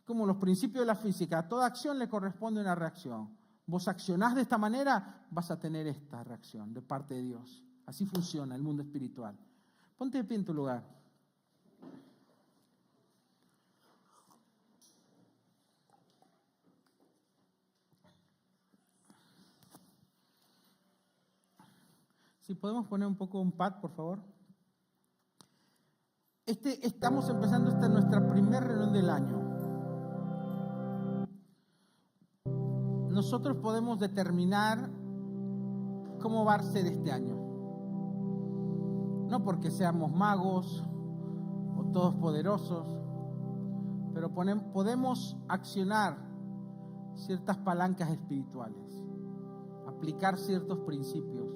Como los principios de la física, a toda acción le corresponde una reacción. Vos accionás de esta manera, vas a tener esta reacción de parte de Dios. Así funciona el mundo espiritual. Ponte de pie en tu lugar. Si podemos poner un poco un pad, por favor. Estamos empezando, esta nuestra primera reunión del año. Nosotros podemos determinar cómo va a ser este año. No porque seamos magos o todopoderosos, pero podemos accionar ciertas palancas espirituales, aplicar ciertos principios.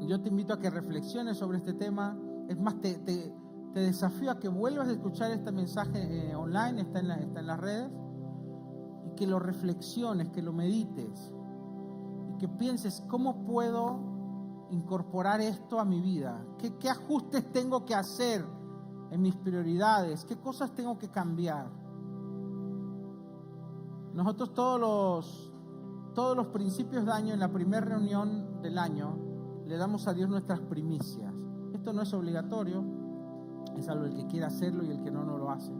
Yo te invito a que reflexiones sobre este tema. Es más, te desafío a que vuelvas a escuchar este mensaje online, está en las redes, y que lo reflexiones, que lo medites, y que pienses cómo puedo incorporar esto a mi vida, qué ajustes tengo que hacer en mis prioridades, qué cosas tengo que cambiar. Nosotros todos los principios de año, en la primera reunión del año, le damos a Dios nuestras primicias. Esto no es obligatorio, es algo el que quiera hacerlo y el que no lo hace.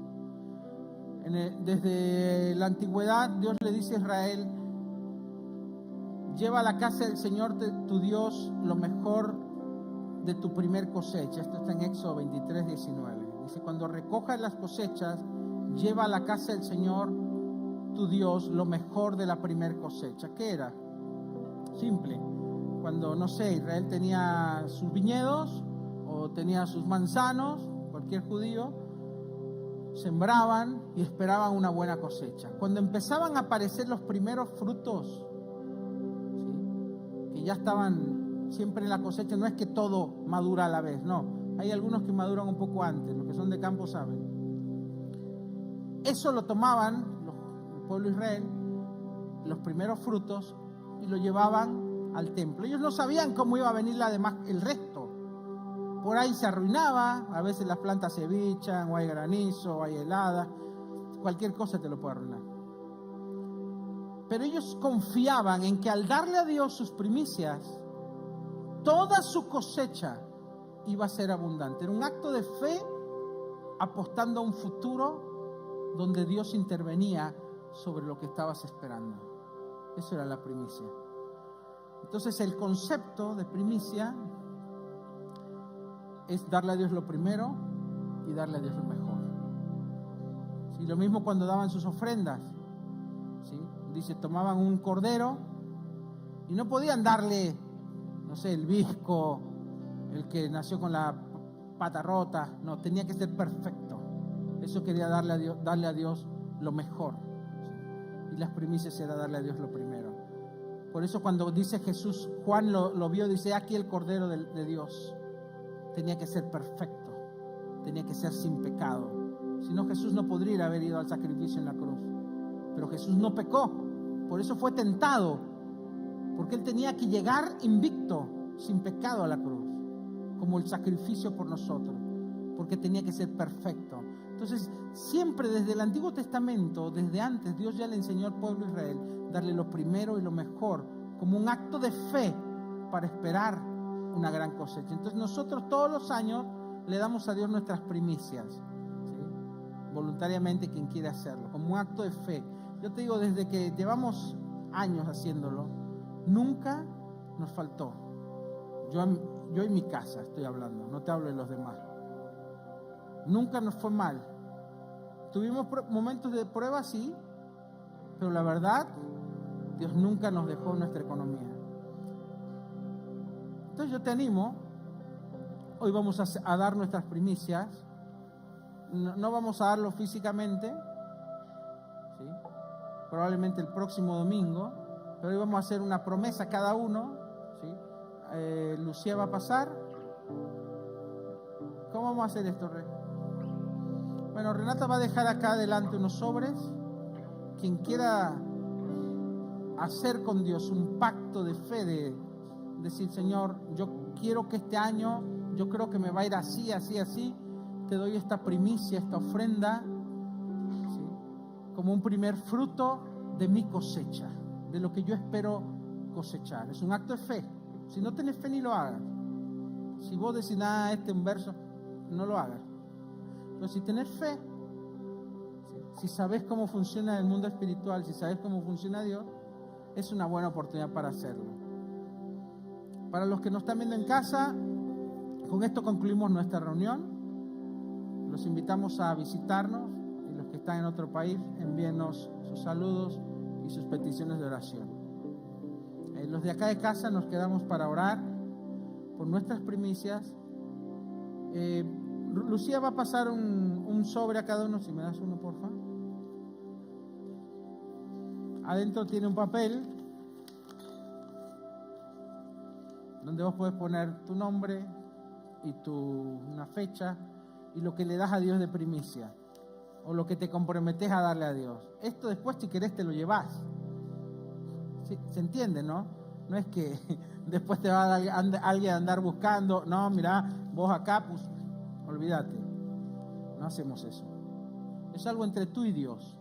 Desde la antigüedad, Dios le dice a Israel: lleva a la casa del Señor tu Dios lo mejor de tu primer cosecha. Esto está en Éxodo 23, 19. Dice: cuando recojas las cosechas, lleva a la casa del Señor tu Dios lo mejor de la primer cosecha. ¿Qué era? Simple. Cuando, no sé, Israel tenía sus viñedos o tenía sus manzanos, cualquier judío, sembraban y esperaban una buena cosecha. Cuando empezaban a aparecer los primeros frutos, ¿sí?, que ya estaban siempre en la cosecha, no es que todo madura a la vez, no. Hay algunos que maduran un poco antes, los que son de campo saben. Eso lo tomaban el pueblo de Israel, los primeros frutos, y lo llevaban al templo. Ellos no sabían cómo iba a venir el resto. Por ahí se arruinaba, a veces las plantas se bichan, o hay granizo, o hay helada, cualquier cosa te lo puede arruinar. Pero ellos confiaban en que al darle a Dios sus primicias, toda su cosecha iba a ser abundante. Era un acto de fe apostando a un futuro donde Dios intervenía sobre lo que estabas esperando. Eso era la primicia. Entonces el concepto de primicia es darle a Dios lo primero y darle a Dios lo mejor. ¿Sí? Lo mismo cuando daban sus ofrendas. ¿Sí? Dice, tomaban un cordero y no podían darle, no sé, el visco, el que nació con la pata rota. No, tenía que ser perfecto. Eso quería darle a Dios lo mejor. ¿Sí? Y las primicias era darle a Dios lo primero. Por eso cuando dice Jesús, Juan lo vio, dice: aquí el Cordero de Dios. Tenía que ser perfecto, tenía que ser sin pecado. Si no, Jesús no podría haber ido al sacrificio en la cruz. Pero Jesús no pecó, por eso fue tentado, porque Él tenía que llegar invicto, sin pecado a la cruz, como el sacrificio por nosotros, porque tenía que ser perfecto. Entonces, siempre desde el Antiguo Testamento, desde antes, Dios ya le enseñó al pueblo de Israel darle lo primero y lo mejor, como un acto de fe para esperar una gran cosecha. Entonces nosotros todos los años le damos a Dios nuestras primicias, ¿sí?, voluntariamente, quien quiere hacerlo, como un acto de fe. Yo te digo, desde que llevamos años haciéndolo, nunca nos faltó. Yo en mi casa estoy hablando, no te hablo de los demás. Nunca nos fue mal. Tuvimos momentos de prueba, sí, pero la verdad, Dios nunca nos dejó nuestra economía. Entonces yo te animo, hoy vamos a dar nuestras primicias, no vamos a darlo físicamente, ¿sí?, probablemente el próximo domingo, pero hoy vamos a hacer una promesa cada uno, ¿sí? Lucía va a pasar, ¿Cómo vamos a hacer esto, Rey? Bueno, Renata va a dejar acá adelante unos sobres. Quien quiera hacer con Dios un pacto de fe, de decir, Señor, yo quiero que este año, yo creo que me va a ir así, así, así, te doy esta primicia, esta ofrenda, ¿sí?, como un primer fruto de mi cosecha, de lo que yo espero cosechar. Es un acto de fe. Si no tenés fe, ni lo hagas. Si vos decís, nada, un verso, no lo hagas. Pero si tenés fe, si sabés cómo funciona el mundo espiritual, si sabés cómo funciona Dios, es una buena oportunidad para hacerlo. Para los que nos están viendo en casa, con esto concluimos nuestra reunión. Los invitamos a visitarnos, y los que están en otro país, envíenos sus saludos y sus peticiones de oración. Los de acá de casa nos quedamos para orar por nuestras primicias. Lucía va a pasar un sobre a cada uno, si me das uno, por favor. Adentro tiene un papel donde vos podés poner tu nombre y una fecha y lo que le das a Dios de primicia o lo que te comprometés a darle a Dios. Esto después, si querés, te lo llevas. ¿Sí? ¿Se entiende, no? No es que después te va a dar alguien a andar buscando. No, mirá, vos acá, pues olvídate. No hacemos eso. Es algo entre tú y Dios.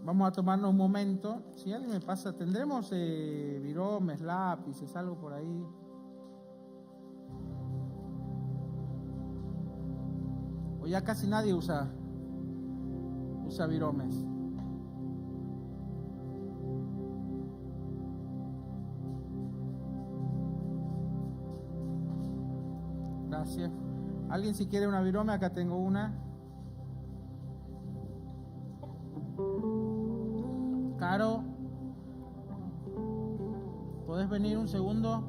Vamos a tomarnos un momento. Si alguien me pasa, tendremos viromes, lápices, algo por ahí. O ya casi nadie usa viromes. Gracias. ¿Alguien si quiere una virome? Acá tengo una. Caro, ¿podés venir un segundo?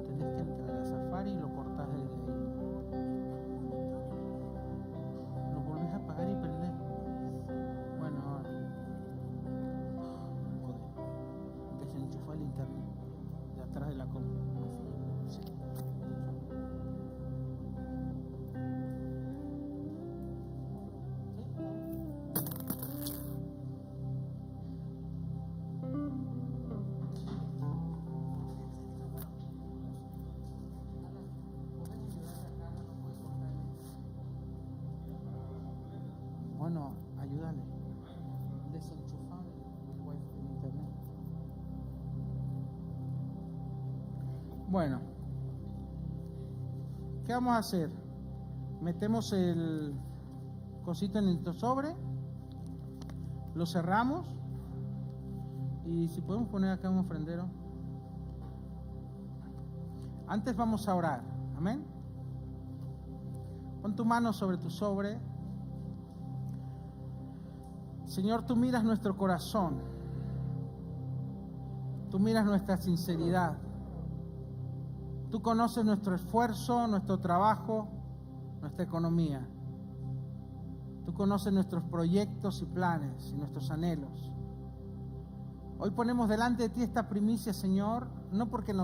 Tenés que entrar a Safari y lo cortás desde ahí. Lo volvés a apagar y prendés. Bueno, ahora. Desenchufá el internet de atrás de la compu. Sí. Bueno, ayúdale. Desenchufar el wifi, el internet. Bueno, ¿qué vamos a hacer? Metemos el cosito en el sobre, lo cerramos y si podemos poner acá un ofrendero. Antes vamos a orar, amén. Pon tu mano sobre tu sobre. Señor, tú miras nuestro corazón, tú miras nuestra sinceridad, tú conoces nuestro esfuerzo, nuestro trabajo, nuestra economía, tú conoces nuestros proyectos y planes y nuestros anhelos. Hoy ponemos delante de ti esta primicia, Señor, no porque nos